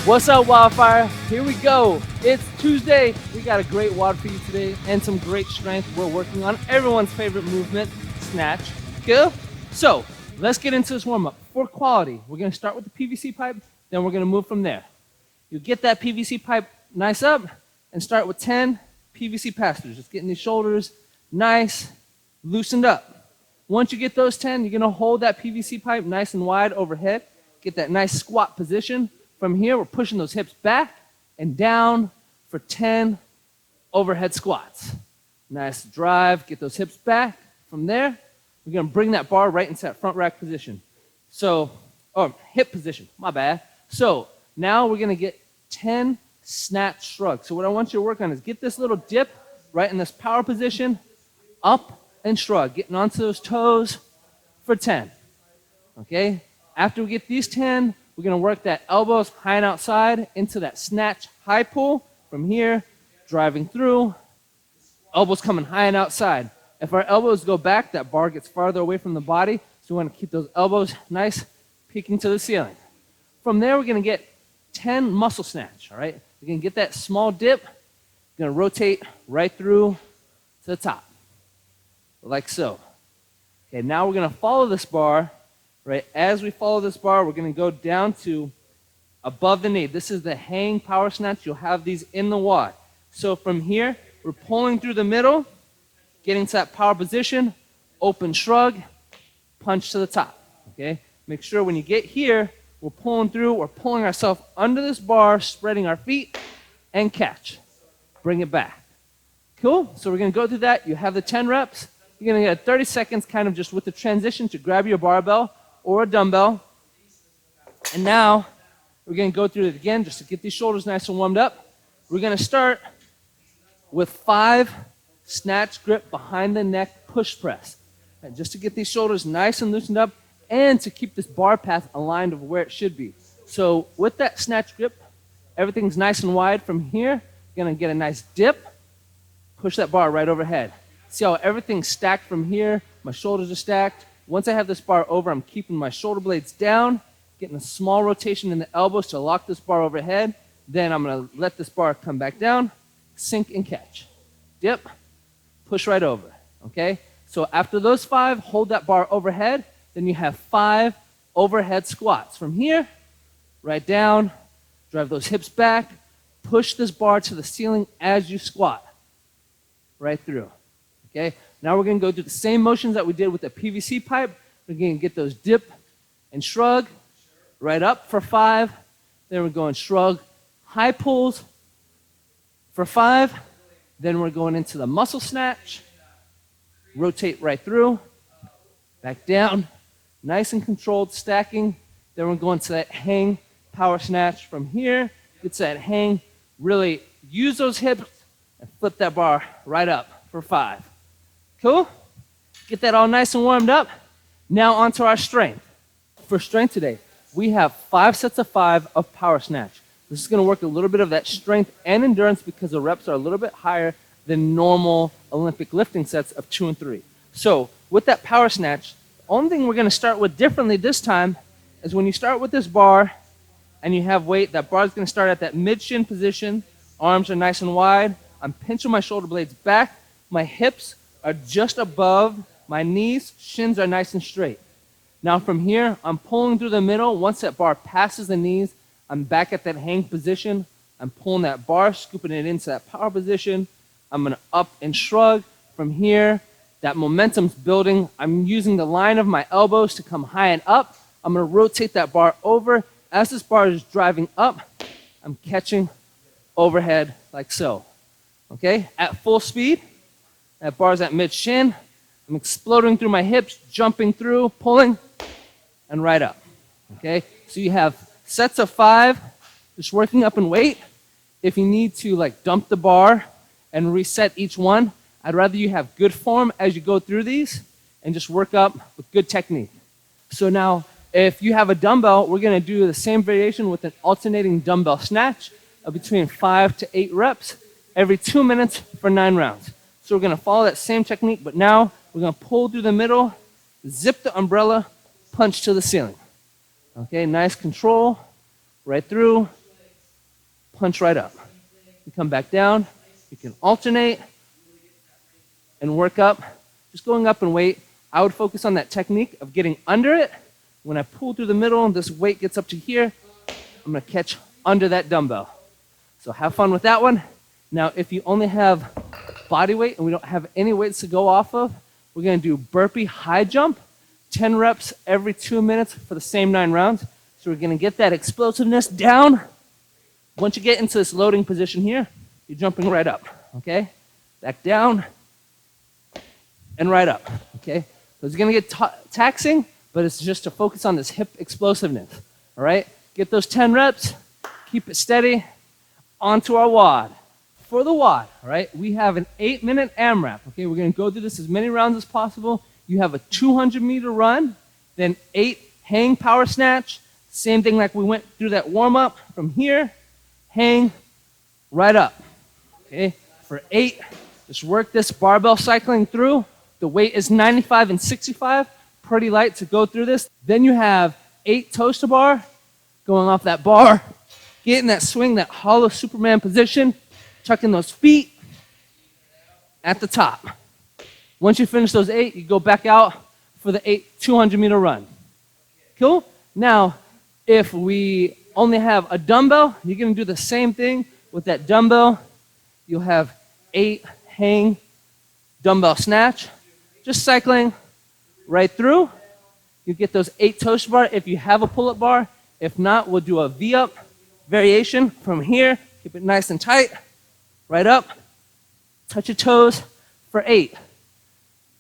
What's up, WildFire? Here we go. It's Tuesday. We got a great WOD for you today and some great strength. We're working on everyone's favorite movement, snatch. Cool? So let's get into this warm-up. For quality, we're going to start with the PVC pipe, then we're going to move from there. You get that PVC pipe nice up and start with 10 PVC pass-throughs. Just getting these shoulders nice, loosened up. Once you get those 10, you're going to hold that PVC pipe nice and wide overhead. Get that nice squat position. From here, we're pushing those hips back and down for 10 overhead squats. Nice drive, get those hips back. From there, we're gonna bring that bar right into that front rack position. Hip position, my bad. So now we're gonna get 10 snatch shrugs. So what I want you to work on is get this little dip right in this power position, up and shrug, getting onto those toes for 10, okay? After we get these 10, we're going to work that elbows high and outside into that snatch high pull. From here, driving through, elbows coming high and outside. If our elbows go back, that bar gets farther away from the body, so we want to keep those elbows nice, peeking to the ceiling. From there, we're going to get 10 muscle snatch, all right? We're going to get that small dip, we're going to rotate right through to the top, like so. Okay, now we're going to follow this bar. Right, as we follow this bar, we're going to go down to above the knee. This is the hang power snatch. You'll have these in the WOD. So from here, we're pulling through the middle, getting to that power position, open shrug, punch to the top. Okay, make sure when you get here, we're pulling through, we're pulling ourselves under this bar, spreading our feet, and catch. Bring it back. Cool? So we're going to go through that. You have the 10 reps. You're going to get 30 seconds kind of just with the transition to grab your barbell or a dumbbell. And now we're going to go through it again just to get these shoulders nice and warmed up. We're going to start with 5 snatch grip behind the neck push press. And just to get these shoulders nice and loosened up and to keep this bar path aligned with where it should be. So with that snatch grip, everything's nice and wide. From here, you're going to get a nice dip, push that bar right overhead. See how everything's stacked from here? My shoulders are stacked. Once I have this bar over, I'm keeping my shoulder blades down, getting a small rotation in the elbows to lock this bar overhead. Then I'm going to let this bar come back down, sink and catch. Dip, push right over, okay? So after those 5, hold that bar overhead. Then you have 5 overhead squats. From here, right down, drive those hips back, push this bar to the ceiling as you squat, right through, okay? Now we're going to go through the same motions that we did with the PVC pipe. We're going to get those dip and shrug right up for 5. Then we're going shrug, high pulls for 5. Then we're going into the muscle snatch. Rotate right through, back down, nice and controlled stacking. Then we're going to that hang power snatch. From here, get to that hang. Really use those hips and flip that bar right up for 5. Cool? Get that all nice and warmed up. Now onto our strength. For strength today, we have 5 sets of 5 of power snatch. This is going to work a little bit of that strength and endurance because the reps are a little bit higher than normal Olympic lifting sets of 2 and 3. So with that power snatch, the only thing we're going to start with differently this time is when you start with this bar and you have weight, that bar is going to start at that mid-shin position. Arms are nice and wide. I'm pinching my shoulder blades back. My hips are just above my knees. Shins are nice and straight. Now from here, I'm pulling through the middle. Once that bar passes the knees, I'm back at that hang position. I'm pulling that bar, scooping it into that power position. I'm going to up and shrug. From here, that momentum's building. I'm using the line of my elbows to come high and up. I'm going to rotate that bar over. As this bar is driving up, I'm catching overhead like so. Okay? At full speed, that bar's at mid-shin. I'm exploding through my hips, jumping through, pulling, and right up. Okay? So you have sets of 5, just working up in weight. If you need to like dump the bar and reset each one, I'd rather you have good form as you go through these and just work up with good technique. So now, if you have a dumbbell, we're going to do the same variation with an alternating dumbbell snatch of between 5 to 8 reps every 2 minutes for 9 rounds. So we're going to follow that same technique, but now we're going to pull through the middle, zip the umbrella, punch to the ceiling. Okay, nice control, right through, punch right up. You come back down, you can alternate and work up. Just going up in weight, I would focus on that technique of getting under it. When I pull through the middle and this weight gets up to here, I'm gonna catch under that dumbbell. So have fun with that one. Now, if you only have body weight and we don't have any weights to go off of, we're gonna do burpee high jump, 10 reps every 2 minutes for the same 9 rounds. So we're gonna get that explosiveness down. Once you get into this loading position here, you're jumping right up, okay? Back down and right up, okay? So it's gonna get taxing, but it's just to focus on this hip explosiveness, all right? Get those 10 reps, keep it steady, onto our WOD. For the WOD, all right, we have an 8-minute AMRAP, okay? We're gonna go through this as many rounds as possible. You have a 200-meter run, then 8 hang power snatch, same thing like we went through that warm-up from here, hang, right up, okay? For 8, just work this barbell cycling through. The weight is 95 and 65, pretty light to go through this. Then you have 8 toes to bar, going off that bar, getting that swing, that hollow Superman position, tucking those feet at the top. Once you finish those 8, you go back out for the 8 200-meter run. Cool? Now, if we only have a dumbbell, you're gonna do the same thing with that dumbbell. You'll have 8 hang dumbbell snatch, just cycling right through. You get those 8 toes to bar if you have a pull-up bar. If not, we'll do a V-up variation from here. Keep it nice and tight. Right up, touch your toes for 8.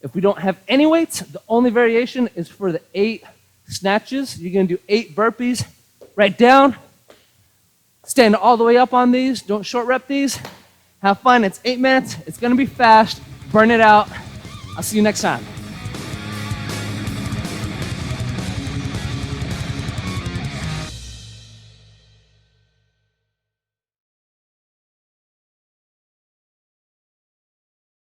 If we don't have any weights, the only variation is for the 8 snatches. You're gonna do 8 burpees, right down, stand all the way up on these, don't short rep these. Have fun, it's 8 minutes, it's gonna be fast, burn it out. I'll see you next time.